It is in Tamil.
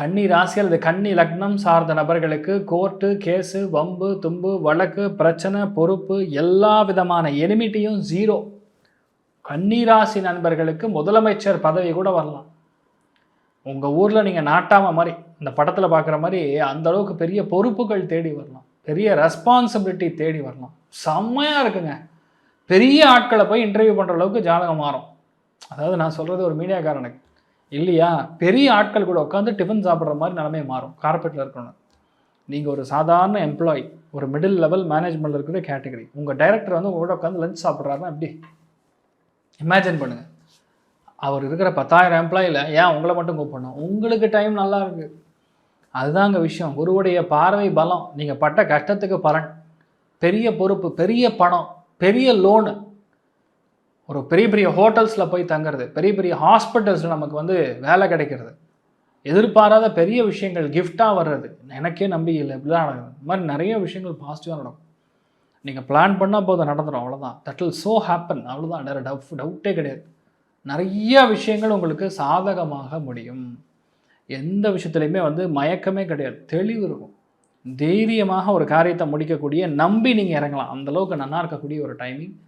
கன்னி ராசி அல்லது கன்னி லக்னம் சார்ந்த நபர்களுக்கு கோர்ட்டு, கேஸு, வம்பு, தும்பு, வழக்கு, பிரச்சனை, பொறுப்பு எல்லா விதமான எனிமிட்டியும் 0. கன்னி ராசி நண்பர்களுக்கு முதலமைச்சர் பதவி கூட வரலாம். உங்கள் ஊரில் நீங்கள் நாட்டாம மாதிரி இந்த படத்தில் பார்க்குற மாதிரி அந்த அளவுக்கு பெரிய பொறுப்புகள் தேடி வரலாம். பெரிய ரெஸ்பான்சிபிலிட்டி தேடி வரலாம். செம்மையாக இருக்குங்க. பெரிய ஆட்களை போய் இன்டர்வியூ பண்ணுற அளவுக்கு ஜாதகம் மாறும். அதாவது நான் சொல்கிறது ஒரு மீடியாக்காரனுக்கு இல்லையா, பெரிய ஆட்கள் கூட உட்காந்து டிஃபன் சாப்பிட்ற மாதிரி நிலைமை மாறும். கார்பரேட்டில் இருக்கணும். நீங்கள் ஒரு சாதாரண எம்ப்ளாயி, ஒரு மிடில் லெவல் மேனேஜ்மெண்ட்டில் இருக்கிற கேட்டகரி, உங்கள் டைரக்டர் வந்து உங்களோட உட்காந்து லஞ்ச் சாப்பிட்றாருன்னா எப்படி இமேஜின் பண்ணுங்கள். அவர் இருக்கிற 10,000 எம்ப்ளாயில் ஏன் உங்களை மட்டும் கூப்பிடணும்? உங்களுக்கு டைம் நல்லா இருக்குது. அதுதாங்க விஷயம். குருவுடைய பார்வை பலம். நீங்கள் பட்ட கஷ்டத்துக்கு பலன். பெரிய பொறுப்பு, பெரிய பணம், பெரிய லோனு, ஒரு பெரிய பெரிய ஹோட்டல்ஸில் போய் தங்குறது, பெரிய பெரிய ஹாஸ்பிட்டல்ஸில் நமக்கு வந்து வேலை கிடைக்கிறது, எதிர்பாராத பெரிய விஷயங்கள் கிஃப்டாக வர்றது, எனக்கே நம்பிக்கை இல்லை இப்படிலாம் நடக்குது. இந்த மாதிரி நிறைய விஷயங்கள் பாசிட்டிவாக நடக்கும். நீங்கள் பிளான் பண்ணால் போதும், நடந்துடும். அவ்வளோதான். That will so happen. அவ்வளோதான். டவுட்டே கிடையாது. நிறைய விஷயங்கள் உங்களுக்கு சாதகமாக முடியும். எந்த விஷயத்துலையுமே வந்து மயக்கமே கிடையாது. தெளிவு இருக்கும். தைரியமாக ஒரு காரியத்தை முடிக்கக்கூடிய நம்பி நீங்கள் இறங்கலாம். அந்தளவுக்கு நல்லா இருக்கக்கூடிய ஒரு டைமிங்.